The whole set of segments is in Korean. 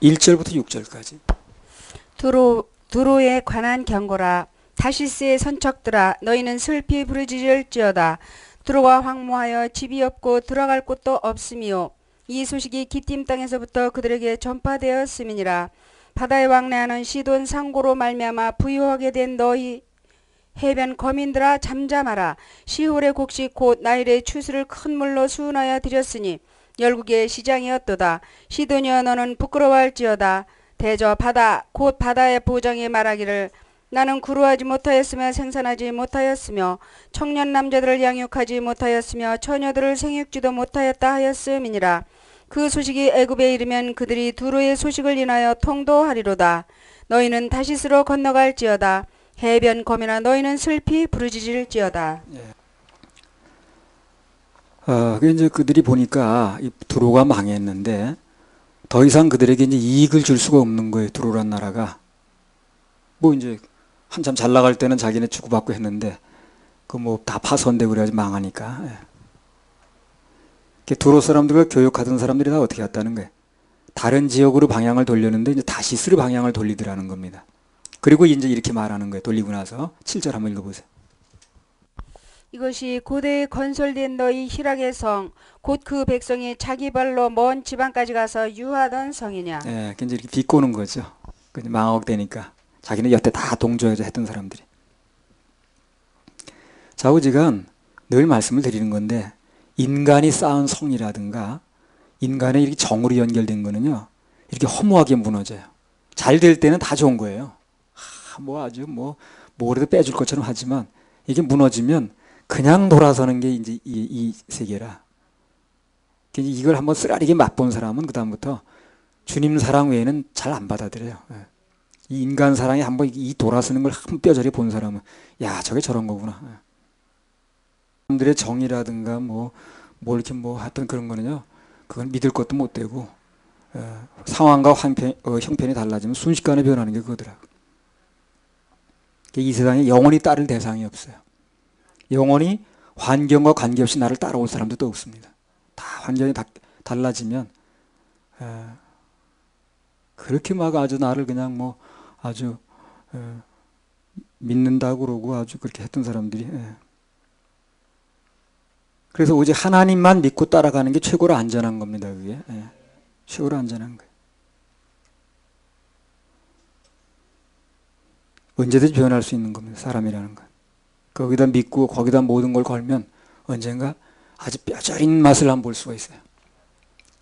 1절부터 6절까지. 두로에 관한 경고라. 다시스의 선척들아 너희는 슬피 부르짖을지어다. 두로가 황무하여 집이 없고 들어갈 곳도 없으미요. 이 소식이 기띔 땅에서부터 그들에게 전파되었음이니라. 바다에 왕래하는 시돈 상고로 말미암아 부유하게 된 너희 해변 거민들아 잠잠하라. 시홀의 곡식 곧 나일의 추수를 큰 물로 수운하여 드렸으니 열국의 시장이었도다. 시돈이여 너는 부끄러워할지어다. 대저 바다 곧 바다의 보장이 말하기를 나는 구루하지 못하였으며 생산하지 못하였으며 청년 남자들을 양육하지 못하였으며 처녀들을 생육지도 못하였다 하였음이니라. 그 소식이 애굽에 이르면 그들이 두로의 소식을 인하여 통도하리로다. 너희는 다시스로 건너갈지어다. 해변 거민아 너희는 슬피 부르짖을지어다. 그 이제 그들이 보니까 이 두로가 망했는데 더 이상 그들에게 이제 이익을 줄 수가 없는 거예요. 두로란 나라가. 뭐 이제 한참 잘 나갈 때는 자기네 주고받고 했는데 그 뭐 다 파손되고 그래가지고 망하니까. 두로 사람들과 교역하던 사람들이 다 어떻게 했다는 거예요. 다른 지역으로 방향을 돌렸는데 이제 다시스로 방향을 돌리더라는 겁니다. 그리고 이제 이렇게 말하는 거예요. 돌리고 나서 7절 한번 읽어보세요. 이것이 고대에 건설된 너희 희락의 성, 곧 그 백성이 자기 발로 먼 지방까지 가서 유하던 성이냐. 예, 이제 이렇게 비꼬는 거죠. 망옥되니까 자기는 여태 다 동조해서 했던 사람들이. 좌우지간 늘 말씀을 드리는 건데 인간이 쌓은 성이라든가 인간의 이렇게 정으로 연결된 거는요 이렇게 허무하게 무너져요. 잘 될 때는 다 좋은 거예요. 뭐 아주 뭐라도 빼줄 것처럼 하지만 이게 무너지면 그냥 돌아서는 게 이제 이 세계라. 이걸 한번 쓰라리게 맛본 사람은 그 다음부터 주님 사랑 외에는 잘 안 받아들여요. 이 인간 사랑이 한번 이 돌아서는 걸 한 뼈저리 본 사람은 야 저게 저런 거구나. 사람들의 정이라든가 뭐 이렇게 하여튼 그런 거는요 그건 믿을 것도 못 되고 상황과 형편이 달라지면 순식간에 변하는 게 그거더라고. 이 세상에 영원히 따를 대상이 없어요. 영원히 환경과 관계없이 나를 따라올 사람도 또 없습니다. 다 환경이 달라지면 그렇게 막 아주 나를 그냥 아주 믿는다고 그러고 아주 그렇게 했던 사람들이 그래서 오직 하나님만 믿고 따라가는 게 최고로 안전한 겁니다. 그게 최고로 안전한 거예요. 언제든지 변할 수 있는 겁니다. 사람이라는 건. 거기다 믿고 거기다 모든 걸 걸면 언젠가 아주 뼈저린 맛을 한번 볼 수가 있어요.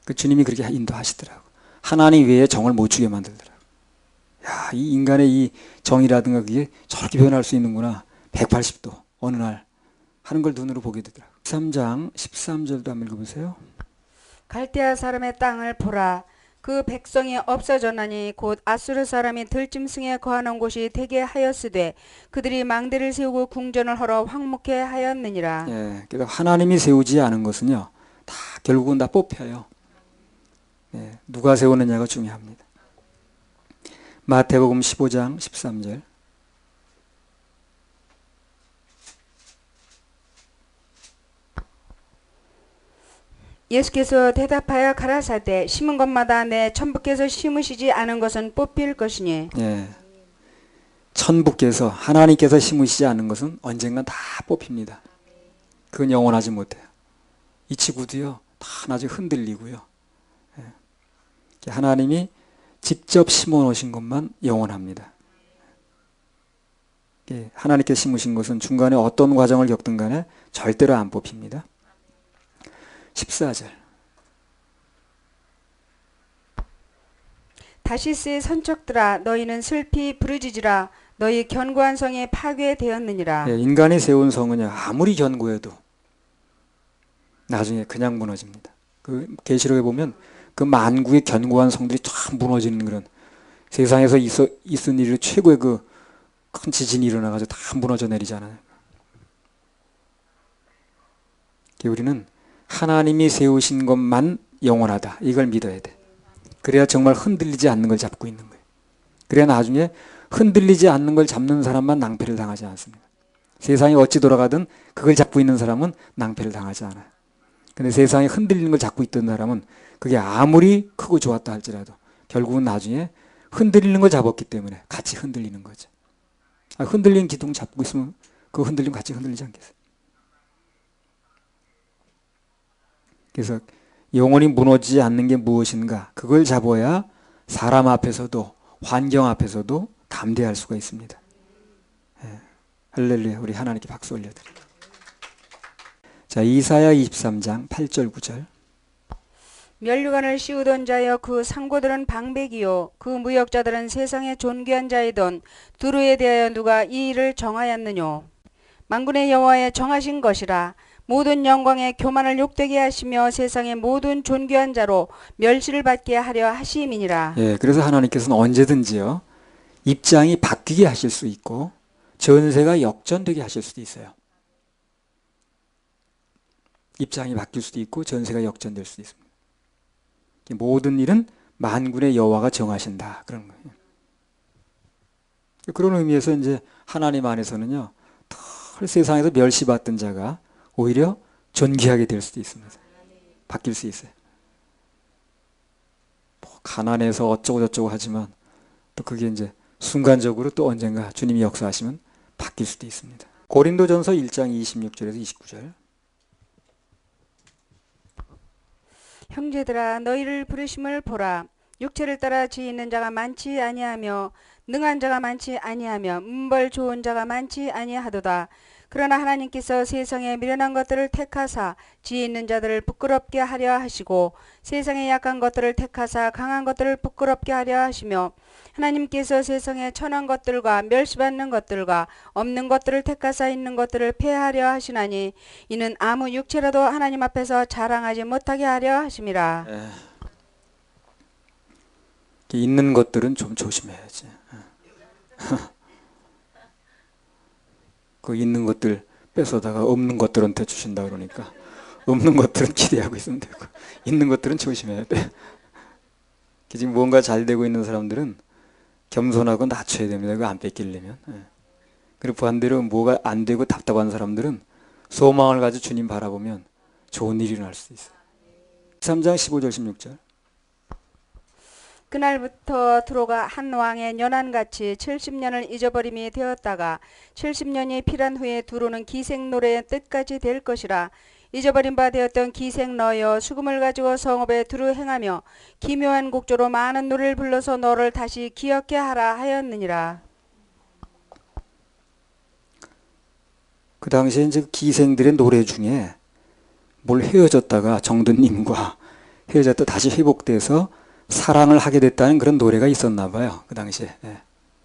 그 주님이 그렇게 인도하시더라고. 하나님 외에 정을 못 주게 만들더라고. 야, 이 인간의 이 정이라든가 그게 저렇게 변할 수 있는구나. 180도 어느 날 하는 걸 눈으로 보게 되더라고. 13장 13절도 한번 읽어보세요. 갈대아 사람의 땅을 보라. 그 백성이 없어졌나니 곧 아수르 사람이 들짐승에 거하는 곳이 되게 하였으되 그들이 망대를 세우고 궁전을 헐어 황무케 하였느니라. 예, 그래서 하나님이 세우지 않은 것은요 다 결국은 다 뽑혀요. 예, 누가 세우느냐가 중요합니다. 마태복음 15장 13절. 예수께서 대답하여 가라사대 심은 것마다 내 천부께서 심으시지 않은 것은 뽑힐 것이니. 예, 천부께서 하나님께서 심으시지 않은 것은 언젠간 다 뽑힙니다. 그건 영원하지 못해요. 이 지구도요 다 나중에 흔들리고요. 예, 하나님이 직접 심어 놓으신 것만 영원합니다. 예, 하나님께서 심으신 것은 중간에 어떤 과정을 겪든 간에 절대로 안 뽑힙니다. 14절. 다시스의 선척들아 너희는 슬피 부르짖으라. 너희 견고한 성이 파괴되었느니라. 예, 인간이 세운 성은요 아무리 견고해도 나중에 그냥 무너집니다. 그 계시록에 보면 그 만국의 견고한 성들이 쫙 무너지는 그런 세상에서 있은 일이 최고의 그 큰 지진이 일어나가지고 다 무너져 내리잖아요. 우리는 하나님이 세우신 것만 영원하다. 이걸 믿어야 돼. 그래야 정말 흔들리지 않는 걸 잡고 있는 거예요. 그래야 나중에 흔들리지 않는 걸 잡는 사람만 낭패를 당하지 않습니다. 세상이 어찌 돌아가든 그걸 잡고 있는 사람은 낭패를 당하지 않아요. 근데 세상에 흔들리는 걸 잡고 있던 사람은 그게 아무리 크고 좋았다 할지라도 결국은 나중에 흔들리는 걸 잡았기 때문에 같이 흔들리는 거죠. 흔들린 기둥 잡고 있으면 그 흔들림 같이 흔들리지 않겠어요? 그래서 영원히 무너지지 않는 게 무엇인가? 그걸 잡아야 사람 앞에서도 환경 앞에서도 담대할 수가 있습니다. 예. 할렐루야. 우리 하나님께 박수 올려드립니다. 자, 이사야 23장 8절 9절. 면류관을 씌우던 자여 그 상고들은 방백이요 그 무역자들은 세상의 존귀한 자이던 두루에 대하여 누가 이 일을 정하였느뇨. 만군의 여호와의 정하신 것이라. 모든 영광의 교만을 욕되게 하시며 세상의 모든 존귀한 자로 멸시를 받게 하려 하심이니라. 예, 그래서 하나님께서는 언제든지요 입장이 바뀌게 하실 수 있고 전세가 역전되게 하실 수도 있어요. 입장이 바뀔 수도 있고 전세가 역전될 수도 있습니다. 모든 일은 만군의 여호와가 정하신다 그런 거예요. 그런 의미에서 이제 하나님 안에서는요 털 세상에서 멸시받던 자가 오히려 존귀하게 될 수도 있습니다. 바뀔 수 있어요. 뭐 가난해서 어쩌고 저쩌고 하지만 또 그게 이제 순간적으로 또 언젠가 주님이 역사하시면 바뀔 수도 있습니다. 고린도전서 1장 26절에서 29절. 형제들아 너희를 부르심을 보라. 육체를 따라 지있는 자가 많지 아니하며 능한 자가 많지 아니하며 문벌 좋은 자가 많지 아니하도다. 그러나 하나님께서 세상에 미련한 것들을 택하사 지혜 있는 자들을 부끄럽게 하려 하시고 세상에 약한 것들을 택하사 강한 것들을 부끄럽게 하려 하시며 하나님께서 세상에 천한 것들과 멸시받는 것들과 없는 것들을 택하사 있는 것들을 폐하려 하시나니 이는 아무 육체라도 하나님 앞에서 자랑하지 못하게 하려 하심이라. 있는 것들은 좀 조심해야지. 그 있는 것들 뺏어다가 없는 것들한테 주신다 그러니까 없는 것들은 기대하고 있으면 되고 있는 것들은 조심해야 돼. 지금 뭔가 잘 되고 있는 사람들은 겸손하고 낮춰야 됩니다. 그거 안 뺏기려면. 그리고 반대로 뭐가 안 되고 답답한 사람들은 소망을 가지고 주님 바라보면 좋은 일이 일어날 수 있어요. 3장 15절 16절. 그날부터 두로가 한 왕의 연한같이 70년을 잊어버림이 되었다가 70년이 필한 후에 두로는 기생 노래의 뜻까지 될 것이라. 잊어버린 바 되었던 기생 너여 수금을 가지고 성읍에 두루 행하며 기묘한 곡조로 많은 노래를 불러서 너를 다시 기억게 하라 하였느니라. 그 당시에 이제 기생들의 노래 중에 뭘 헤어졌다가 정든님과 헤어졌다 다시 회복돼서 사랑을 하게 됐다는 그런 노래가 있었나 봐요. 그 당시에.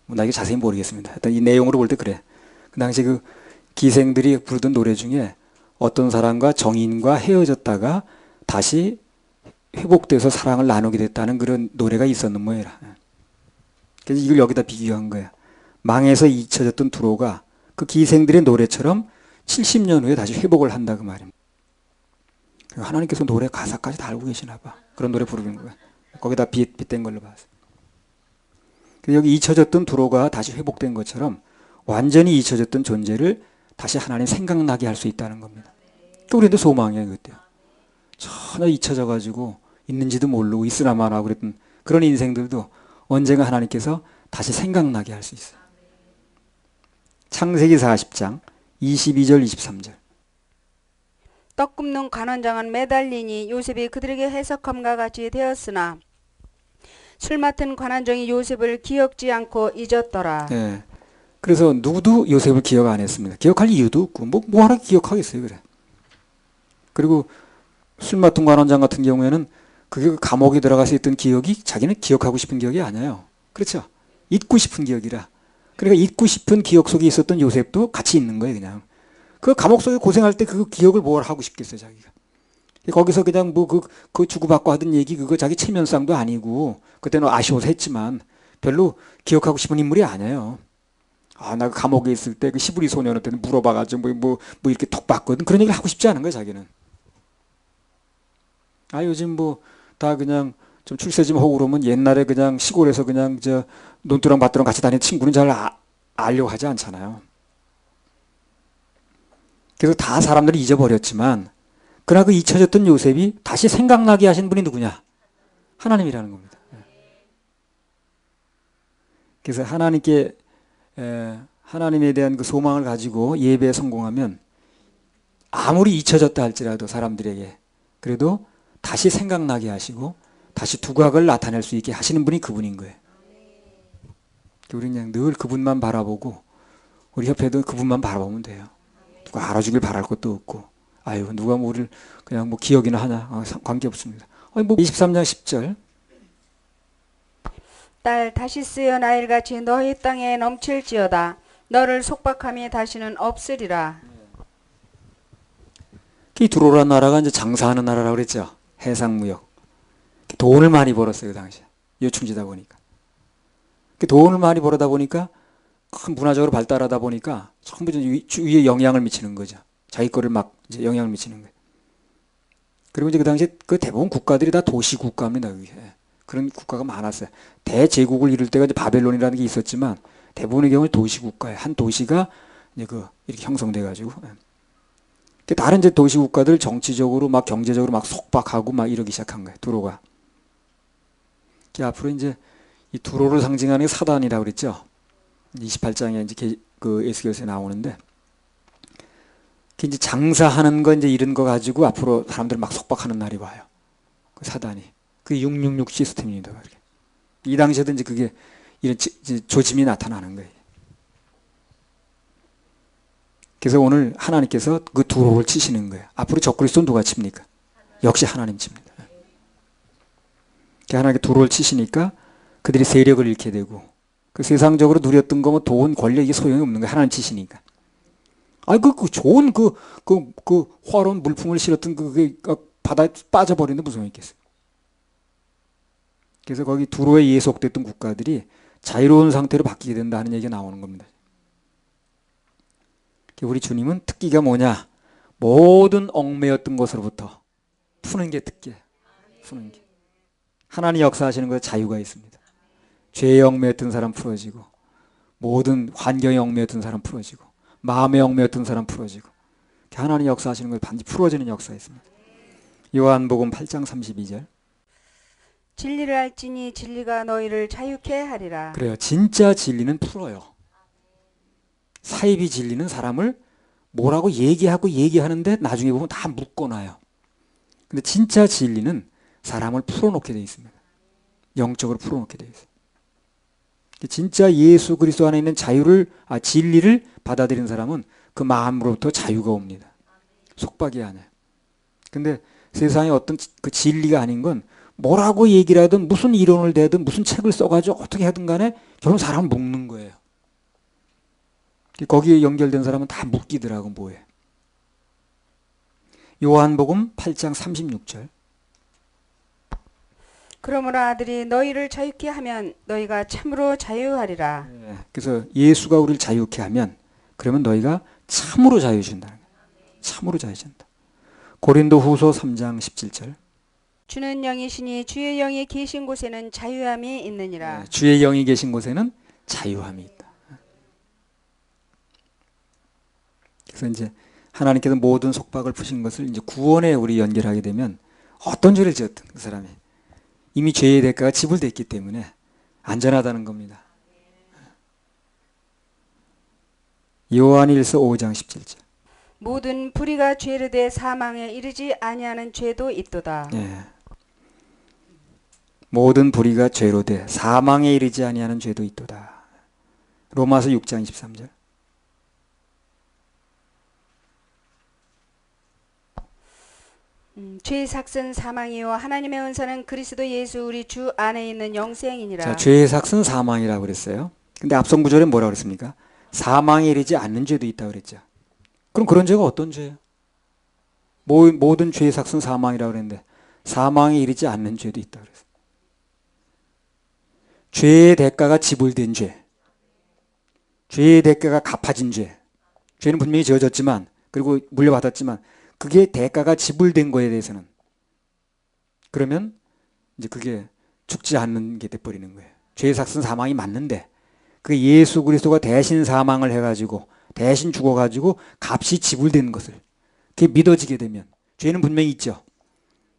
나 이거 자세히 모르겠습니다. 일단 이 내용으로 볼 때 그래. 그 당시 그 기생들이 부르던 노래 중에 어떤 사람과 정인과 헤어졌다가 다시 회복돼서 사랑을 나누게 됐다는 그런 노래가 있었는 모양이라. 그래서 이걸 여기다 비교한 거야. 망해서 잊혀졌던 두로가 그 기생들의 노래처럼 70년 후에 다시 회복을 한다 그 말입니다. 하나님께서 노래 가사까지 다 알고 계시나 봐. 그런 노래 부르는 거야. 거기다 빗댄 걸로 봤어요. 여기 잊혀졌던 두로가 다시 회복된 것처럼 완전히 잊혀졌던 존재를 다시 하나님 생각나게 할 수 있다는 겁니다. 우리도 소망이에요. 그때요. 전혀 잊혀져가지고 있는지도 모르고 있으나 마나 그랬던 그런 인생들도 언젠가 하나님께서 다시 생각나게 할 수 있어요. 창세기 40장 22절 23절. 떡 굽는 관원장은 매달리니 요셉이 그들에게 해석함과 같이 되었으나 술 맡은 관원장이 요셉을 기억지 않고 잊었더라. 네. 그래서 누구도 요셉을 기억 안 했습니다. 기억할 이유도 없고 뭐 하나 기억하겠어요. 그래. 그리고 술 맡은 관원장 같은 경우에는 그게 감옥에 들어가서 있던 기억이 자기는 기억하고 싶은 기억이 아니에요. 그렇죠? 잊고 싶은 기억이라. 그러니까 잊고 싶은 기억 속에 있었던 요셉도 같이 있는 거예요. 그냥. 그 감옥 속에 고생할 때 그 기억을 뭘 하고 싶겠어요. 자기가. 거기서 그냥 뭐 그 주고받고 하던 얘기 그거 자기 체면상도 아니고 그때는 아쉬워서 했지만 별로 기억하고 싶은 인물이 아니에요. 나 감옥에 있을 때 그 시부리 소년한테 물어봐가지고 뭐 이렇게 톡 봤거든. 그런 얘기를 하고 싶지 않은 거야 자기는. 요즘 뭐 다 그냥 좀 출세 좀 하고 그러면 옛날에 그냥 시골에서 그냥 저 논두랑 밭두랑 같이 다니는 친구는 잘 알려고 하지 않잖아요. 그래서 다 사람들이 잊어버렸지만 그러나 그 잊혀졌던 요셉이 다시 생각나게 하신 분이 누구냐? 하나님이라는 겁니다. 그래서 하나님께 하나님에 대한 그 소망을 가지고 예배에 성공하면 아무리 잊혀졌다 할지라도 사람들에게 그래도 다시 생각나게 하시고 다시 두각을 나타낼 수 있게 하시는 분이 그분인 거예요. 우리는 그냥 늘 그분만 바라보고 우리 협회도 그분만 바라보면 돼요. 누가 알아주길 바랄 것도 없고 아유 누가 뭐 우리를 그냥 뭐 기억이나 하냐 관계없습니다. 뭐 23장 10절 딸 다시스여 나일같이 너희 땅에 넘칠지어다. 너를 속박함이 다시는 없으리라. 이 두로란 나라가 이제 장사하는 나라라고 그랬죠. 해상무역. 돈을 많이 벌었어요, 그 당시에. 요충지다 보니까. 돈을 많이 벌어다 보니까 큰 문화적으로 발달하다 보니까 전부 주위에 영향을 미치는 거죠. 자기 거를 막 이제 영향을 미치는 거예요. 그리고 이제 그 당시에 그 대부분 국가들이 다 도시 국가입니다. 그게. 그런 국가가 많았어요. 대제국을 이룰 때가 이제 바벨론이라는 게 있었지만 대부분의 경우는 도시 국가예요. 한 도시가 이제 이렇게 형성돼 가지고. 다른 이제 도시 국가들 정치적으로 막 경제적으로 막 속박하고 막 이러기 시작한 거예요. 두로가. 앞으로 이제 이 두로를 상징하는 게 사단이라고 그랬죠. 28장에 이제 그 에스겔서에 나오는데 이제 장사하는 거 이제 이런 거 가지고 앞으로 사람들 막 속박하는 날이 와요. 그 사단이. 그 666 시스템입니다. 이 당시에도 이제 그게 이런 조짐이 나타나는 거예요. 그래서 오늘 하나님께서 그 두로를 치시는 거예요. 앞으로 적그리스도는 누가 칩니까? 역시 하나님 칩니다. 하나님께 두로를 치시니까 그들이 세력을 잃게 되고 그 세상적으로 누렸던 거 뭐 돈, 권력 이게 소용이 없는 거예요. 하나님 치시니까. 아니 그 좋은 그 화로운 물품을 실었던 그게 바다에 빠져버리는데 무슨 소용이 있겠어요. 그래서 거기 두로에 예속됐던 국가들이 자유로운 상태로 바뀌게 된다 하는 얘기가 나오는 겁니다. 우리 주님은 특기가 뭐냐? 모든 얽매였던 것으로부터 푸는 게 특기예요. 푸는 게. 하나님 역사하시는 것에 자유가 있습니다. 죄에 얽매였던 사람 풀어지고 모든 환경에 얽매였던 사람 풀어지고 마음에 얽매였던 사람 풀어지고 하나님 역사하시는 것에 반드시 풀어지는 역사가 있습니다. 요한복음 8장 32절 진리를 알지니 진리가 너희를 자유케 하리라. 그래요. 진짜 진리는 풀어요. 사이비 진리는 사람을 뭐라고 얘기하는데 나중에 보면 다 묶어놔요. 근데 진짜 진리는 사람을 풀어놓게 되어 있습니다. 영적으로 풀어놓게 되어 있어요. 진짜 예수 그리스도 안에 있는 진리를 받아들이는 사람은 그 마음으로부터 자유가 옵니다. 속박이 아니에요. 근데 세상에 어떤 그 진리가 아닌 건 뭐라고 얘기를 하든 무슨 이론을 대든 무슨 책을 써가지고 어떻게 하든 간에 결국 사람을 묶는 거예요. 거기에 연결된 사람은 다 묶이더라고 뭐예요. 요한복음 8장 36절 그러므로 아들이 너희를 자유케 하면 너희가 참으로 자유하리라. 네, 그래서 예수가 우리를 자유케 하면 그러면 너희가 참으로 자유해진다는 거예요. 참으로 자유해진다. 고린도후서 3장 17절 주는 영이시니 주의 영이 계신 곳에는 자유함이 있느니라. 네, 주의 영이 계신 곳에는 자유함이 있다. 그래서 이제 하나님께서 모든 속박을 푸신 것을 이제 구원에 우리 연결하게 되면 어떤 죄를 지었든 그 사람이 이미 죄의 대가가 지불됐기 때문에 안전하다는 겁니다. 요한일서 5장 17절 모든 불의가 죄를 대 사망에 이르지 아니하는 죄도 있도다. 예. 모든 불의가 죄로 돼 사망에 이르지 아니하는 죄도 있도다. 로마서 6장 23절 죄의 삭은 사망이요 하나님의 은사는 그리스도 예수 우리 주 안에 있는 영생이니라. 자, 죄의 삭은 사망이라고 그랬어요. 근데 앞선 구절에 뭐라고 그랬습니까? 사망에 이르지 않는 죄도 있다고 그랬죠. 그럼 그런 죄가 어떤 죄예요? 모든 죄의 삭은 사망이라고 그랬는데 사망에 이르지 않는 죄도 있다고 그랬어요. 죄의 대가가 지불된 죄, 죄의 대가가 갚아진 죄, 죄는 분명히 지어졌지만 그리고 물려받았지만 그게 대가가 지불된 거에 대해서는 그러면 이제 그게 죽지 않는 게 돼버리는 거예요. 죄의 삭은 사망이 맞는데 그 예수 그리스도가 대신 사망을 해가지고 대신 죽어가지고 값이 지불된 것을 그게 믿어지게 되면 죄는 분명히 있죠.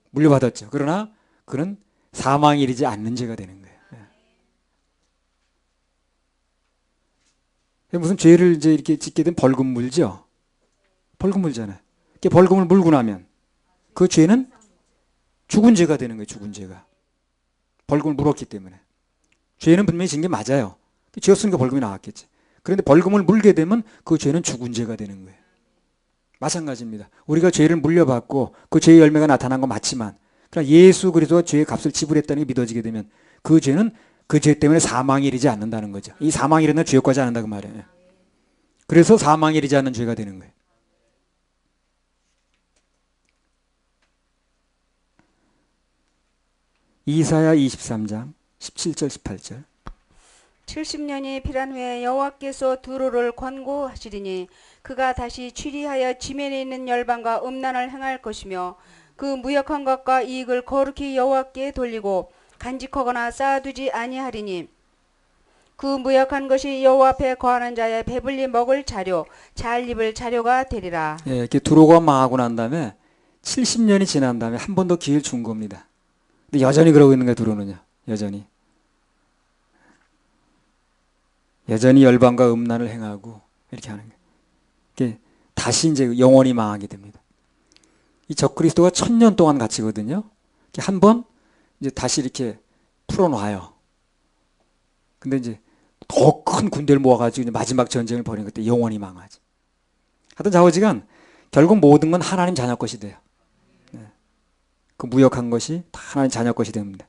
물려받았죠. 그러나 그는 사망에 이르지 않는 죄가 되는 거예요. 무슨 죄를 이제 이렇게 짓게 되면 벌금 물죠. 벌금 물잖아요. 이렇게 벌금을 물고 나면 그 죄는 죽은 죄가 되는 거예요. 죽은 죄가. 벌금을 물었기 때문에. 죄는 분명히 진 게 맞아요. 죄였으니까 벌금이 나왔겠지. 그런데 벌금을 물게 되면 그 죄는 죽은 죄가 되는 거예요. 마찬가지입니다. 우리가 죄를 물려받고 그 죄의 열매가 나타난 건 맞지만 그러나 예수 그리스도가 죄의 값을 지불했다는 게 믿어지게 되면 그 죄는 그 죄 때문에 사망에 이르지 않는다는 거죠. 이 사망에 이르는 죄까지 않는다 그 말이에요. 그래서 사망에 이르지 않는 죄가 되는 거예요. 이사야 23장 17절 18절 70년이 필한 후에 여호와께서 두로를 권고하시리니 그가 다시 취리하여 지면에 있는 열방과 음란을 행할 것이며 그 무역한 것과 이익을 거룩히 여호와께 돌리고 간직하거나 쌓아두지 아니하리니 그 무역한 것이 여호와 앞에 거하는 자의 배불리 먹을 자료 잘 입을 자료가 되리라. 예, 이렇게 두로가 망하고 난 다음에 70년이 지난 다음에 한 번 더 기회를 준 겁니다. 근데 여전히 그러고 있는 거예요. 두로는요. 여전히 열방과 음란을 행하고 이렇게 하는 거예요. 이게 다시 이제 영원히 망하게 됩니다. 이 적그리스도가 1000년 동안 갇히거든요. 한 번 이제 다시 이렇게 풀어놔요. 근데 이제 더 큰 군대를 모아가지고 이제 마지막 전쟁을 벌이는 그때 영원히 망하지. 하여튼 좌우지간 결국 모든 건 하나님 자녀 것이 돼요. 네. 그 무역한 것이 다 하나님 자녀 것이 됩니다.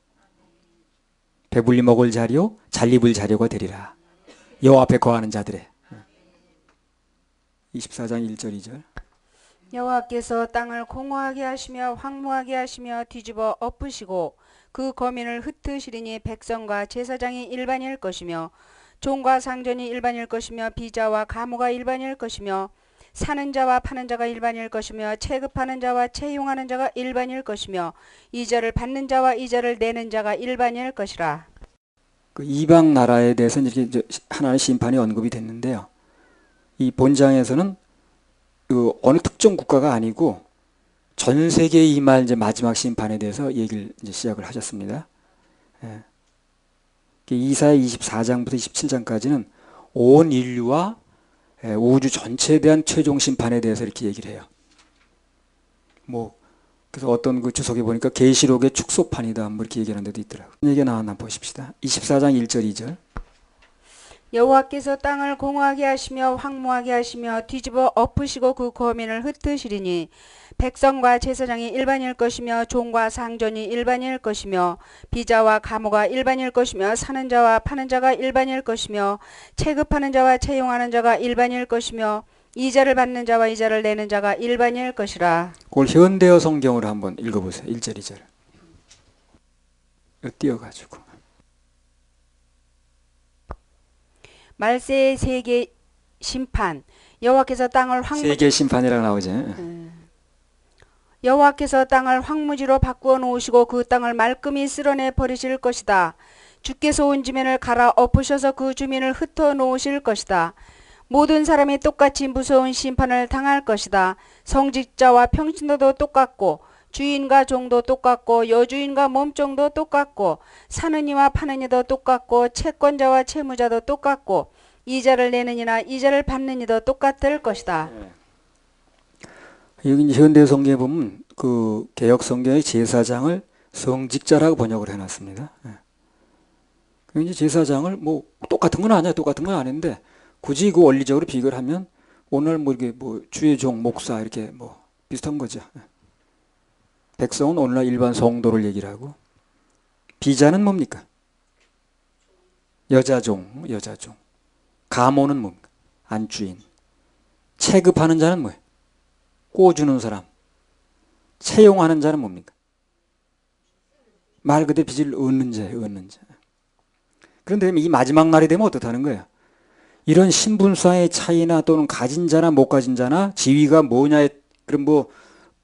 배불리 먹을 자료, 잘 입을 자료가 되리라. 여호와 앞에 거하는 자들의 24장 1절 2절 여호와께서 땅을 공허하게 하시며 황무하게 하시며 뒤집어 엎으시고 그 거민을 흩으시리니 백성과 제사장이 일반일 것이며 종과 상전이 일반일 것이며 비자와 가무가 일반일 것이며 사는 자와 파는 자가 일반일 것이며 체급하는 자와 채용하는 자가 일반일 것이며 이자를 받는 자와 이자를 내는 자가 일반일 것이라. 그 이방 나라에 대해서는 이렇게 하나의 심판이 언급이 됐는데요. 이 본장에서는 그 어느 특정 국가가 아니고 전 세계에 임할 이제 마지막 심판에 대해서 얘기를 이제 시작을 하셨습니다. 예. 이사야 24장부터 27장까지는 온 인류와 우주 전체에 대한 최종 심판에 대해서 이렇게 얘기를 해요. 그래서 어떤 그 주석에 보니까 계시록의 축소판이다 뭐 이렇게 얘기하는 데도 있더라고요. 얘기가 나왔나 보십시다. 24장 1절 2절 여호와께서 땅을 공허하게 하시며 황무하게 하시며 뒤집어 엎으시고 그 거민을 흩으시리니 백성과 제사장이 일반일 것이며 종과 상전이 일반일 것이며 비자와 가무가 일반일 것이며 사는 자와 파는 자가 일반일 것이며 체급하는 자와 채용하는 자가 일반일 것이며 이자를 받는 자와 이자를 내는 자가 일반일 것이라. 그걸 현대어 성경으로 한번 읽어보세요. 1절 2절 띄어가지고 말세의 세계 심판 여호와께서 땅을 세계 심판이라고 나오죠. 여호와께서 땅을 황무지로 바꾸어 놓으시고 그 땅을 말끔히 쓸어내 버리실 것이다. 주께서 온 지면을 갈아 엎으셔서 그 주민을 흩어 놓으실 것이다. 모든 사람이 똑같이 무서운 심판을 당할 것이다. 성직자와 평신도도 똑같고 주인과 종도 똑같고 여주인과 몸종도 똑같고 사는 이와 파는 이도 똑같고 채권자와 채무자도 똑같고 이자를 내는 이나 이자를 받는 이도 똑같을 것이다. 여기 현대 성경에 보면 그 개역 성경의 제사장을 성직자라고 번역을 해놨습니다. 이제 제사장을 뭐 똑같은 건 아니야, 똑같은 건 아닌데 굳이 그 원리적으로 비교를 하면 오늘 뭐 이렇게 뭐 주의 종, 목사 이렇게 뭐 비슷한 거죠. 백성은 오늘날 일반 성도를 얘기를 하고 비자는 뭡니까? 여자종. 가모는 뭡니까? 안주인. 체급하는 자는 뭐예요? 꿔주는 사람. 채용하는 자는 뭡니까? 말 그대로 빚을 얻는 자예요. 그런데 이 마지막 날이 되면 어떻다는 거예요? 이런 신분상의 차이나 또는 가진 자나 못 가진 자나 지위가 뭐냐에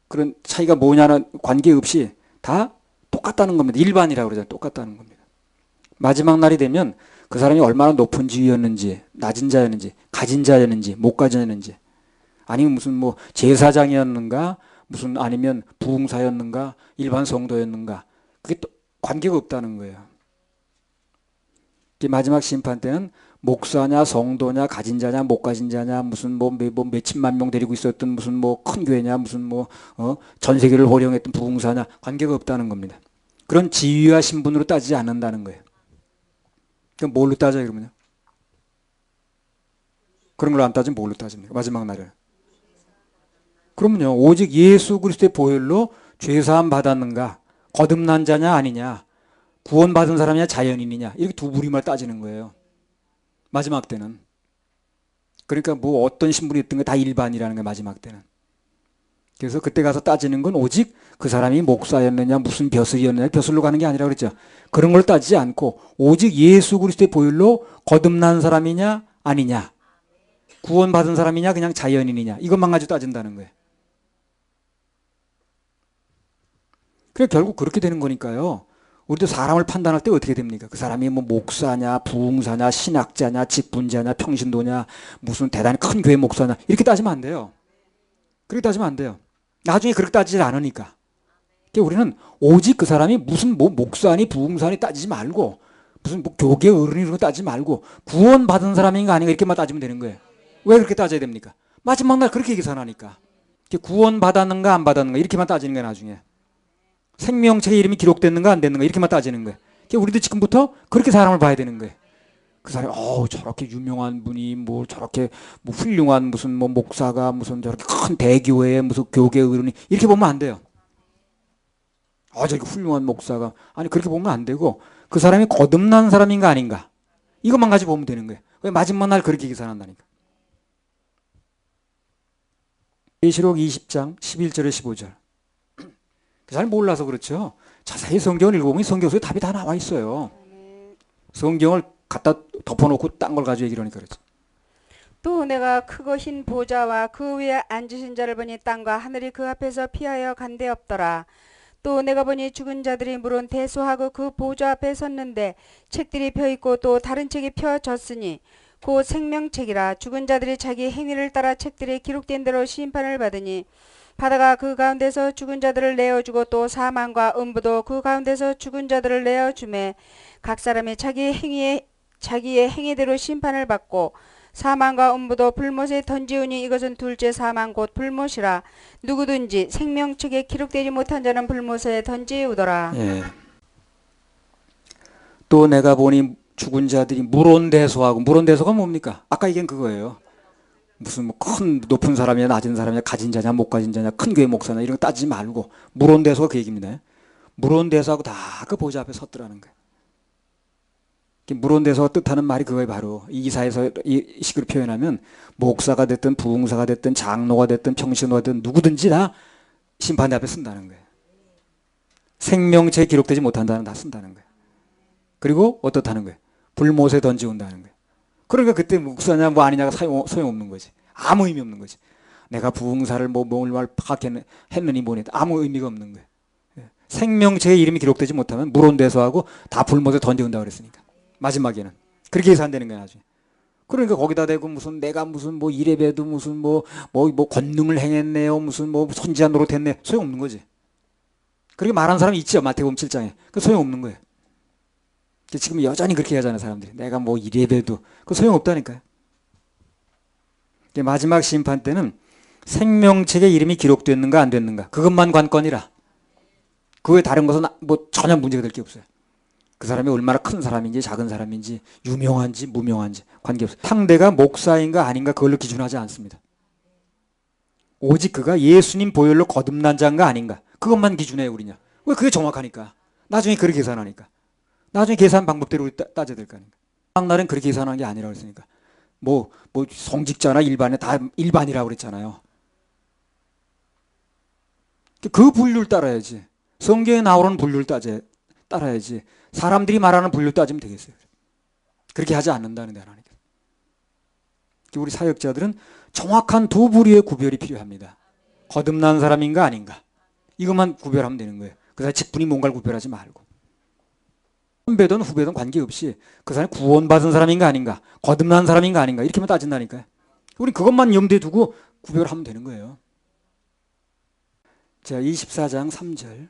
그런 차이가 뭐냐는 관계없이 다 똑같다는 겁니다. 일반이라고 그러잖아요. 똑같다는 겁니다. 마지막 날이 되면 그 사람이 얼마나 높은 지위였는지, 낮은 자였는지, 가진 자였는지, 못 가진 자였는지, 아니면 무슨 뭐 제사장이었는가, 무슨 아니면 부흥사였는가, 일반 성도였는가, 그게 또 관계가 없다는 거예요. 마지막 심판 때는 목사냐 성도냐 가진 자냐 못 가진 자냐 무슨 뭐 몇십만 명 데리고 있었던 무슨 뭐 큰 교회냐 무슨 뭐 전 세계를 호령했던 부흥사냐 관계가 없다는 겁니다. 그런 지위와 신분으로 따지지 않는다는 거예요. 그럼 뭘로 따져요 그러면요? 그런 걸 안 따지면 뭘로 따집니까? 마지막 날에는. 그러면요 오직 예수 그리스도의 보혈로 죄사함 받았는가 거듭난 자냐 아니냐 구원받은 사람이냐 자연인이냐 이렇게 두 부류만 따지는 거예요. 마지막 때는. 그러니까 뭐 어떤 신분이 있든 다 일반이라는 거예요. 마지막 때는. 그래서 그때 가서 따지는 건 오직 그 사람이 목사였느냐 무슨 벼슬이었느냐 벼슬로 가는 게 아니라 그랬죠. 그런 걸 따지지 않고 오직 예수 그리스도의 보혈로 거듭난 사람이냐 아니냐 구원받은 사람이냐 그냥 자연인이냐 이것만 가지고 따진다는 거예요. 그래 결국 그렇게 되는 거니까요. 우리도 사람을 판단할 때 어떻게 됩니까? 그 사람이 뭐 목사냐 부흥사냐 신학자냐 직분자냐 평신도냐 무슨 대단히 큰 교회 목사냐 이렇게 따지면 안 돼요. 그렇게 따지면 안 돼요. 나중에 그렇게 따지지 않으니까. 그러니까 우리는 오직 그 사람이 무슨 뭐 목사니 부흥사니 따지지 말고 무슨 뭐 교계 어른이 이런 거 따지지 말고 구원받은 사람인가 아닌가 이렇게만 따지면 되는 거예요. 왜 그렇게 따져야 됩니까? 마지막 날 그렇게 계산하니까. 구원받았는가 안 받았는가 이렇게만 따지는 거예요 나중에. 생명책에 이름이 기록됐는가 안 됐는가 이렇게만 따지는 거예요. 그러니까 우리도 지금부터 그렇게 사람을 봐야 되는 거예요. 그 사람이 저렇게 유명한 분이 뭐 저렇게 뭐 훌륭한 무슨 뭐 목사가 무슨 저렇게 큰 대교회에 무슨 교계 의원이 이렇게 보면 안 돼요. 저렇게 훌륭한 목사가 아니 그렇게 보면 안 되고 그 사람이 거듭난 사람인가 아닌가 이것만 가지고 보면 되는 거예요. 왜 마지막 날 그렇게 계산한다니까. 계시록 20장 11절에 15절. 잘 몰라서 그렇죠. 자세히 성경을 읽어보면 성경 속에 답이 다 나와 있어요. 성경을 갖다 덮어놓고 딴 걸 가지고 얘기를 하니까 그렇죠. 또 내가 크고 흰 보좌와 그 위에 앉으신 자를 보니 땅과 하늘이 그 앞에서 피하여 간데 없더라. 또 내가 보니 죽은 자들이 물은 대소하고 그 보좌 앞에 섰는데 책들이 펴있고 또 다른 책이 펴졌으니 곧 생명책이라. 죽은 자들이 자기 행위를 따라 책들이 기록된 대로 심판을 받으니 바다가 그 가운데서 죽은 자들을 내어주고 또 사망과 음부도 그 가운데서 죽은 자들을 내어주매 각 사람이 자기의 행위대로 심판을 받고 사망과 음부도 불못에 던지우니 이것은 둘째 사망 곧 불못이라. 누구든지 생명책에 기록되지 못한 자는 불못에 던지우더라. 예. 또 내가 보니 죽은 자들이 물온대소하고 물온대소가 뭡니까? 아까 얘기한 그거예요. 무슨 뭐 큰 높은 사람이냐 낮은 사람이냐 가진 자냐 못 가진 자냐 큰 교회 목사냐 이런 거 따지지 말고 물온대소가 그 얘기입니다. 물온대소하고 다 그 보좌 앞에 섰더라는 거예요. 물온대소가 뜻하는 말이 그거예요. 바로 이사에서 이 식으로 표현하면 목사가 됐든 부흥사가 됐든 장로가 됐든 평신도가 됐든 누구든지 다 심판대 앞에 쓴다는 거예요. 생명체에 기록되지 못한다는 다 쓴다는 거예요. 그리고 어떻다는 거예요? 불못에 던지온다는 거예요. 그러니까 그때 목사냐 뭐 아니냐가 소용없는 거지. 아무 의미 없는 거지. 내가 부흥사를 뭐 얼마나 파악했느니 뭐니 아무 의미가 없는 거예요. 생명체의 이름이 기록되지 못하면 물온대소하고 다 불못에 던져온다고 그랬으니까. 마지막에는. 그렇게 해산되는 거야 나중에. 그러니까 거기다 대고 무슨 내가 무슨 뭐 이래봬도 무슨 뭐 권능을 행했네요. 무슨 뭐 선지자 노릇했네. 소용없는 거지. 그렇게 말하는 사람이 있죠. 마태복음 7장에. 그 소용없는 거예요. 지금 여전히 그렇게 하잖아요 사람들이. 내가 뭐 이래봬도 그 소용없다니까요. 마지막 심판 때는 생명책에 이름이 기록됐는가 안 됐는가 그것만 관건이라. 그 외에 다른 것은 뭐 전혀 문제가 될 게 없어요. 그 사람이 얼마나 큰 사람인지 작은 사람인지 유명한지 무명한지 관계없어요. 상대가 목사인가 아닌가 그걸로 기준하지 않습니다. 오직 그가 예수님 보혈로 거듭난 자인가 아닌가 그것만 기준해요 우리냐. 왜 그게 정확하니까. 나중에 그렇게 계산하니까. 나중에 계산 방법대로 우리 따져야 될 거 아닙니까. 막날은 그렇게 계산하는 게 아니라고 했으니까. 뭐 성직자나 일반에 다 일반이라고 그랬잖아요. 그 분류를 따라야지. 성경에 나오는 분류를 따라야지. 사람들이 말하는 분류 따지면 되겠어요. 그렇게 하지 않는다는 하나님께서. 우리 사역자들은 정확한 두 부류의 구별이 필요합니다. 거듭난 사람인가 아닌가. 이것만 구별하면 되는 거예요. 그 사람 직분이 뭔가를 구별하지 말고. 선배든 후배든 관계없이 그 사람이 구원받은 사람인가 아닌가 거듭난 사람인가 아닌가 이렇게만 따진다니까요. 우리 그것만 염두에 두고 구별하면 되는 거예요. 자 24장 3절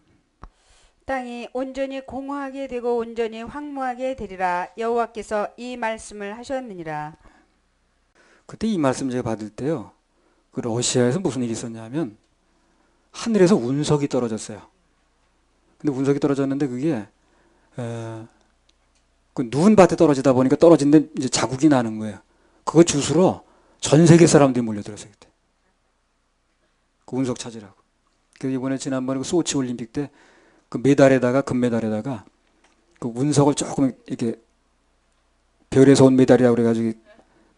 땅이 온전히 공허하게 되고 온전히 황무하게 되리라. 여호와께서 이 말씀을 하셨느니라. 그때 이 말씀 제가 받을 때요. 그 러시아에서 무슨 일이 있었냐면 하늘에서 운석이 떨어졌어요. 근데 운석이 떨어졌는데 그게 그 누운 밭에 떨어지다 보니까 떨어진데 이제 자국이 나는 거예요. 그거 주스러 전 세계 사람들이 몰려들었어요 그때. 그 운석 찾으라고. 그래서 이번에 지난번에 그 소치 올림픽 때 그 메달에다가 금메달에다가 그 운석을 조금 이렇게 별에서 온 메달이라고 그래가지고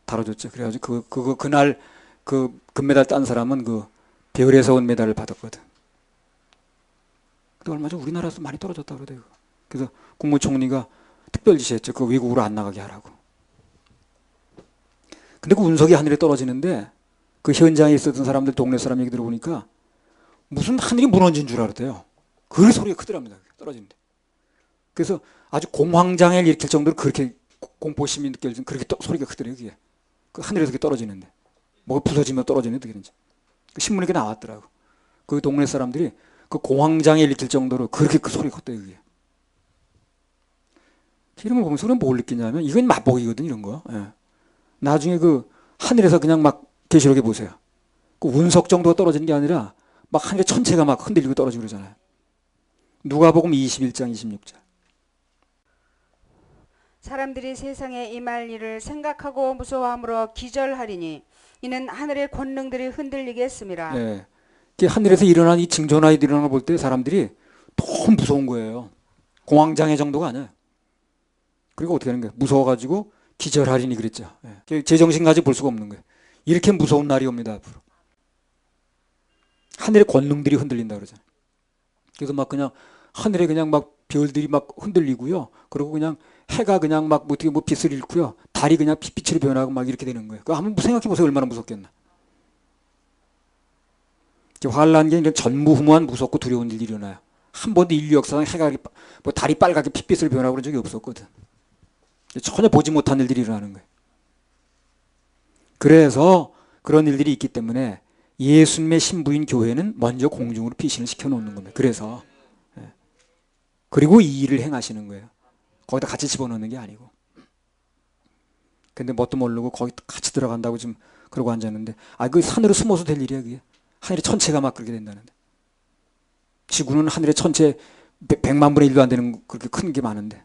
다뤄줬죠. 그래가지고 그날 그 금메달 딴 사람은 그 별에서 온 메달을 받았거든. 근데 얼마 전 우리나라에서 많이 떨어졌다고 그러대요. 그래서 국무총리가 특별 지시했죠. 그 외국으로 안 나가게 하라고. 근데 그 운석이 하늘에 떨어지는데 그 현장에 있었던 사람들, 동네 사람 얘기 들어보니까 무슨 하늘이 무너진 줄 알았대요. 그 소리가 크더랍니다. 떨어지는데. 그래서 아주 공황장애를 일으킬 정도로 그렇게 공포심이 느껴지는 그렇게 소리가 크더래요. 그게. 그 하늘에서 그게 떨어지는데. 뭐가 부서지면 떨어지는데 어떻게 되는지. 그 신문에 그게 나왔더라고. 그 동네 사람들이 그 공황장애를 일으킬 정도로 그렇게 그 소리가 컸대요. 그게. 이런 걸 보면서 우리는 뭘 느끼냐면 이건 맛보기거든 이런 거. 예. 나중에 그 하늘에서 그냥 막 계시록에 보세요. 그 운석 정도가 떨어지는 게 아니라 막 하늘에 천체가 막 흔들리고 떨어지고 그러잖아요. 누가복음 21장 26절. 사람들이 세상에 임할 일을 생각하고 무서워함으로 기절하리니 이는 하늘의 권능들이 흔들리게 했음이라. 예. 하늘에서 일어난 이 징조나 일어나는 걸 볼 때 사람들이 너무 무서운 거예요. 공황장애 정도가 아니에요. 그리고 어떻게 하는 거예요? 무서워가지고 기절하리니 그랬죠. 예. 제정신 가지고 볼 수가 없는 거예요. 이렇게 무서운 날이 옵니다 앞으로. 하늘의 권능들이 흔들린다 그러잖아요. 그래서 막 그냥 하늘에 그냥 막 별들이 막 흔들리고요. 그리고 그냥 해가 그냥 막 어떻게 뭐 빛을 잃고요. 달이 그냥 빛으로 변하고 막 이렇게 되는 거예요. 그거 한번 생각해 보세요. 얼마나 무섭겠나. 환란 게 전무후무한 무섭고 두려운 일이 일어나요. 한 번도 인류 역사상 해가 뭐 달이 빨갛게 핏빛을 변하고 그런 적이 없었거든. 전혀 보지 못한 일들이 일어나는 거예요. 그래서 그런 일들이 있기 때문에 예수님의 신부인 교회는 먼저 공중으로 피신을 시켜놓는 겁니다. 그래서 그리고 이 일을 행하시는 거예요. 거기다 같이 집어넣는 게 아니고. 근데 뭣도 모르고 거기 같이 들어간다고 지금 그러고 앉았는데 그 산으로 숨어서 될 일이야 그게. 하늘의 천체가 막 그렇게 된다는데. 지구는 하늘의 천체 100만 분의 1도 안 되는 그렇게 큰 게 많은데.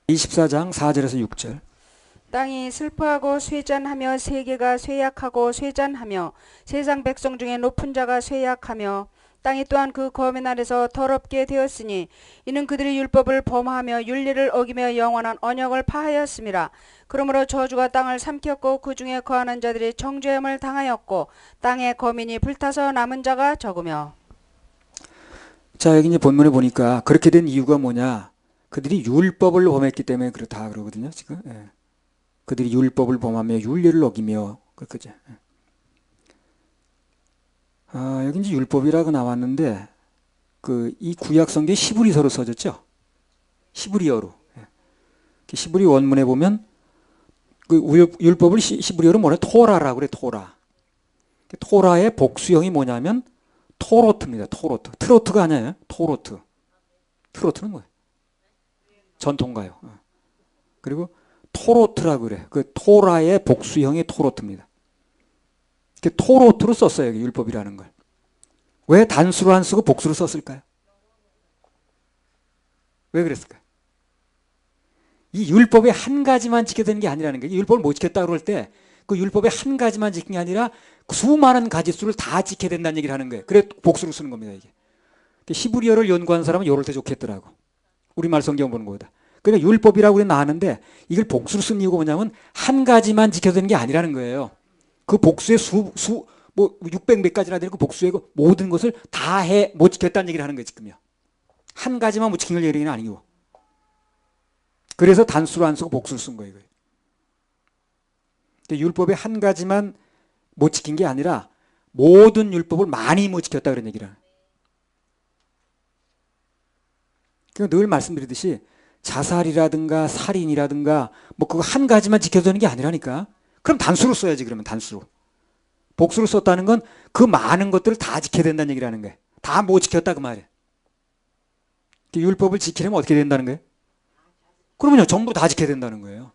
24장 4절에서 6절. 땅이 슬퍼하고 쇠잔하며 세계가 쇠약하고 쇠잔하며 세상 백성 중에 높은 자가 쇠약하며 땅이 또한 그 검의 날에서 더럽게 되었으니 이는 그들이 율법을 범하며 윤리를 어기며 영원한 언약을 파하였음이라. 그러므로 저주가 땅을 삼켰고 그 중에 거하는 자들이 정죄함을 당하였고 땅의 거민이 불타서 남은 자가 적으며. 자 여기 이제 본문에 보니까 그렇게 된 이유가 뭐냐. 그들이 율법을 범했기 때문에 그렇다 그러거든요. 지금. 예. 그들이 율법을 범하며 윤리를 어기며 그렇죠. 여기 이제 율법이라고 나왔는데 이 구약 성경에 히브리서로 써졌죠. 히브리어로. 히브리 원문에 보면 그 율법을 히브리어로 뭐래? 토라라고 그래. 토라. 토라의 복수형이 뭐냐면 토로트입니다. 토로트. 트로트가 아니에요. 토로트. 트로트는 뭐예요? 전통가요. 그리고 토로트라고 그래. 그 토라의 복수형이 토로트입니다. 토로트로 썼어요. 율법이라는 걸. 왜 단수로 안 쓰고 복수로 썼을까요? 왜 그랬을까요? 이 율법의 한 가지만 지켜야 되는 게 아니라는 거예요. 율법을 못 지켰다 그럴 때 그 율법의 한 가지만 지킨 게 아니라 수많은 가지수를 다 지켜야 된다는 얘기를 하는 거예요. 그래 복수로 쓰는 겁니다. 이게. 히브리어를 연구한 사람은 이럴 때 좋겠더라고. 우리말 성경 보는 거보다. 그러니까 율법이라고 나왔는데 이걸 복수로 쓴 이유가 뭐냐면 한 가지만 지켜야 되는 게 아니라는 거예요. 그 복수의 뭐 600몇 가지나 되는 그 복수의 모든 것을 다 못 지켰다는 얘기를 하는 거예요, 지금요. 한 가지만 못 지킨 걸 얘기는 아니고. 그래서 단수로 안 쓰고 복수를 쓴 거예요. 율법의 한 가지만 못 지킨 게 아니라 모든 율법을 많이 못 지켰다 그런 얘기를 하는. 그러니까 늘 말씀드리듯이 자살이라든가 살인이라든가 뭐 그거 한 가지만 지켜야 되는 게 아니라니까. 그럼 단수로 써야지. 그러면 단수로. 복수로 썼다는 건 그 많은 것들을 다 지켜야 된다는 얘기를 하는 거예요. 다 못 지켰다 그 말이에요. 율법을 지키려면 어떻게 된다는 거예요? 그러면요, 전부 다 지켜야 된다는 거예요.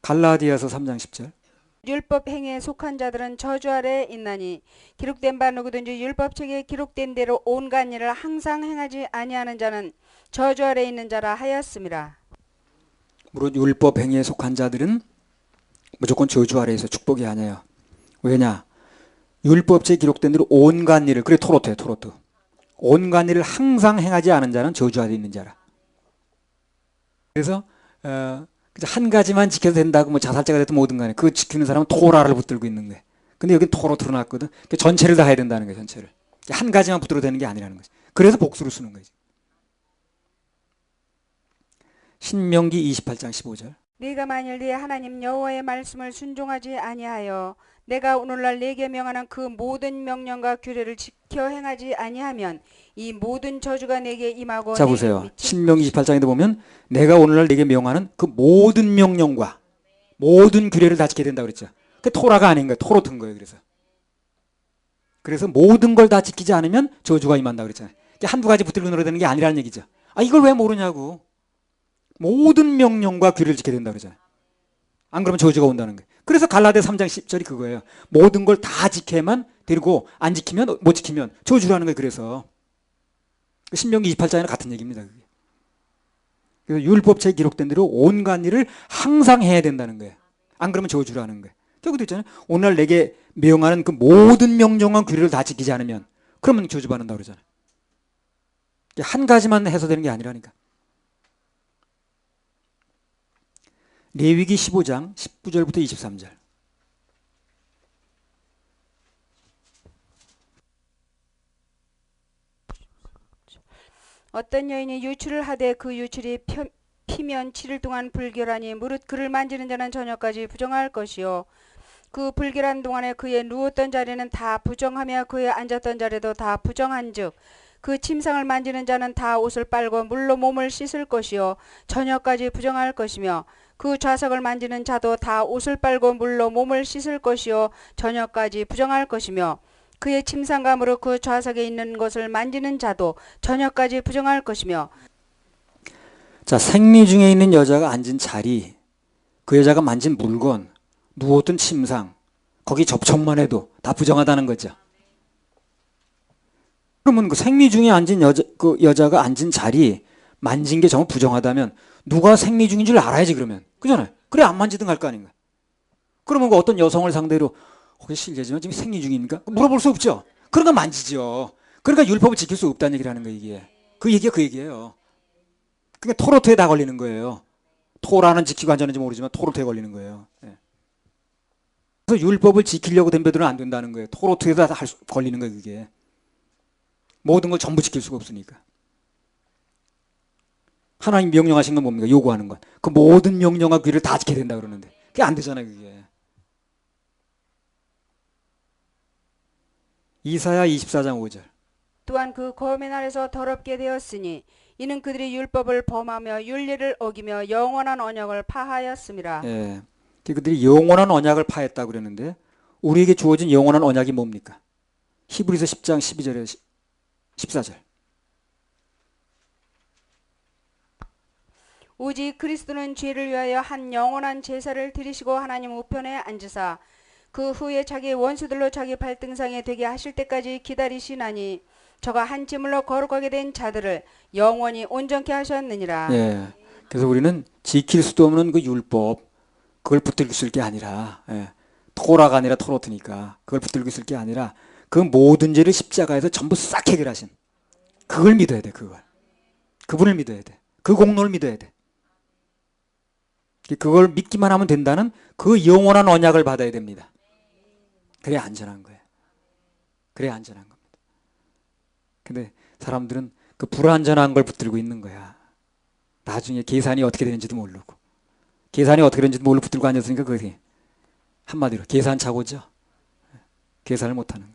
갈라디아서 3장 10절. 율법 행위에 속한 자들은 저주 아래 있나니 기록된 바 누구든지 율법책에 기록된 대로 온갖 일을 항상 행하지 아니하는 자는 저주 아래 있는 자라 하였음이라. 무릇 율법 행위에 속한 자들은 무조건 저주 아래에서 축복이 아니에요. 왜냐? 율법책에 기록된 대로 온갖 일을, 그래 토로트예요, 토로트. 온갖 일을 항상 행하지 않은 자는 저주 아래 있는 자라. 그래서 한 가지만 지켜도 된다고 뭐 자살자가 됐든 뭐든 간에 그 지키는 사람은 토라를 붙들고 있는 거예요. 근데 여기 토로 드러났거든. 전체를 다 해야 된다는 거예요, 전체를. 한 가지만 붙들어도 되는 게 아니라는 거지. 그래서 복수를 쓰는 거지. 신명기 28장 15절. 네가 만일 네 하나님 여호와의 말씀을 순종하지 아니하여 내가 오늘날 네게 명하는 그 모든 명령과 규례를 지켜 행하지 아니하면 이 모든 저주가 네게 임하고 자 보세요. 신명기 28장에도 보면 내가 오늘날 네게 명하는 그 모든 명령과 모든 규례를 다 지켜야 된다고 그랬죠. 그 토라가 아닌 거예요. 토로튼 거예요. 그래서 모든 걸 다 지키지 않으면 저주가 임한다고 그랬잖아요. 한두 가지 붙들고 놀아야 되는 게 아니라는 얘기죠. 이걸 왜 모르냐고. 모든 명령과 규례를 지켜야 된다고 그러잖아요. 안 그러면 저주가 온다는 거예요. 그래서 갈라디아 3장 10절이 그거예요. 모든 걸 다 지켜야만 되고 안 지키면 못 지키면 저주라는 거예요. 그래서 신명기 28장에는 같은 얘기입니다. 그게. 그래서 율법책에 기록된 대로 온갖 일을 항상 해야 된다는 거예요. 안 그러면 저주라는 거예요. 여기도 있잖아요. 오늘 내게 명하는 그 모든 명령과 규례를 다 지키지 않으면 그러면 저주받는다고 그러잖아요. 한 가지만 해서 되는 게 아니라니까. 레위기 15장 19절부터 23절. 어떤 여인이 유출을 하되 그 유출이 피면 7일 동안 불결하니 무릇 그를 만지는 자는 저녁까지 부정할 것이요 그 불결한 동안에 그의 누웠던 자리는 다 부정하며 그의 앉았던 자리도 다 부정한즉 그 침상을 만지는 자는 다 옷을 빨고 물로 몸을 씻을 것이요 저녁까지 부정할 것이며 그 좌석을 만지는 자도 다 옷을 빨고 물로 몸을 씻을 것이요 저녁까지 부정할 것이며 그의 침상감으로 그 좌석에 있는 것을 만지는 자도 저녁까지 부정할 것이며. 자, 생리 중에 있는 여자가 앉은 자리, 그 여자가 만진 물건, 누웠던 침상, 거기 접촉만 해도 다 부정하다는 거죠. 그러면 그 생리 중에 앉은 그 여자가 앉은 자리, 만진 게 정말 부정하다면 누가 생리 중인 줄 알아야지 그러면. 그잖아요. 그래 안 만지든 할 거 아닌가. 그러면 그 어떤 여성을 상대로 혹시 실례지만 지금 생리 중입니까? 물어볼 수 없죠. 그러니까 만지죠. 그러니까 율법을 지킬 수 없다는 얘기를 하는 거예요. 이게. 그 얘기예요. 그러니까 토로트에 다 걸리는 거예요. 토라는 지키고 앉았는지 모르지만 토로트에 걸리는 거예요. 예. 그래서 율법을 지키려고 덤벼들면 안 된다는 거예요. 토로트에다 걸리는 거예요. 그게. 모든 걸 전부 지킬 수가 없으니까. 하나님 명령하신 건 뭡니까? 요구하는 건. 그 모든 명령과 규례를 다 지켜야 된다 그러는데 그게 안 되잖아요. 그게. 이사야 24장 5절. 또한 그 검의 날에서 더럽게 되었으니 이는 그들이 율법을 범하며 율례를 어기며 영원한 언약을 파하였음이라. 예. 그들이 영원한 언약을 파했다고 그랬는데 우리에게 주어진 영원한 언약이 뭡니까? 히브리서 10장 12절에 14절. 오직 그리스도는 죄를 위하여 한 영원한 제사를 드리시고 하나님 우편에 앉으사 그 후에 자기 원수들로 자기 발등상에 되게 하실 때까지 기다리시나니 저가 한 제물로 거룩하게 된 자들을 영원히 온전케 하셨느니라. 예. 그래서 우리는 지킬 수도 없는 그 율법 그걸 붙들고 있을 게 아니라 토라가 아니라 토로트니까 그걸 붙들고 있을 게 아니라 그 모든 죄를 십자가에서 전부 싹 해결하신 그걸 믿어야 돼. 그분을 믿어야 돼. 그 공로를 믿어야 돼. 그걸 믿기만 하면 된다는 그 영원한 언약을 받아야 됩니다. 그래야 안전한 거예요. 그래야 안전한 겁니다. 근데 사람들은 그 불안전한 걸 붙들고 있는 거야. 나중에 계산이 어떻게 되는지도 모르고 계산이 어떻게 되는지도 모르고 붙들고 앉았으니까 그게 한마디로 계산착오죠. 계산을 못하는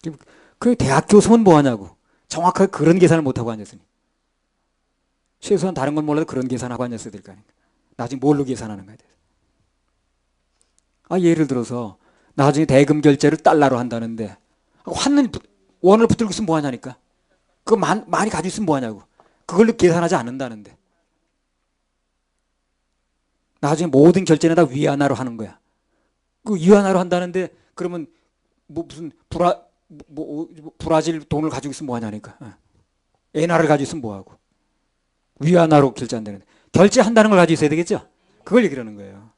거예요. 그 대학 교수는 뭐하냐고. 정확하게 그런 계산을 못하고 앉았으니. 최소한 다른 건 몰라도 그런 계산하고 앉았어야 될 거 아닙니까. 나중에 뭘로 계산하는 거야. 예를 들어서 나중에 대금 결제를 달러로 한다는데 환는 원을 붙들고 있으면 뭐하냐니까. 그거 많이 가지고 있으면 뭐하냐고. 그걸로 계산하지 않는다는데. 나중에 모든 결제는 다 위안화로 하는 거야. 그 위안화로 한다는데 그러면 뭐 무슨 브라질 돈을 가지고 있으면 뭐하냐니까. 엔화를 가지고 있으면 뭐하고. 위안화로 결제한다는데. 결제한다는 걸 가지고 있어야 되겠죠. 그걸 얘기하는 거예요.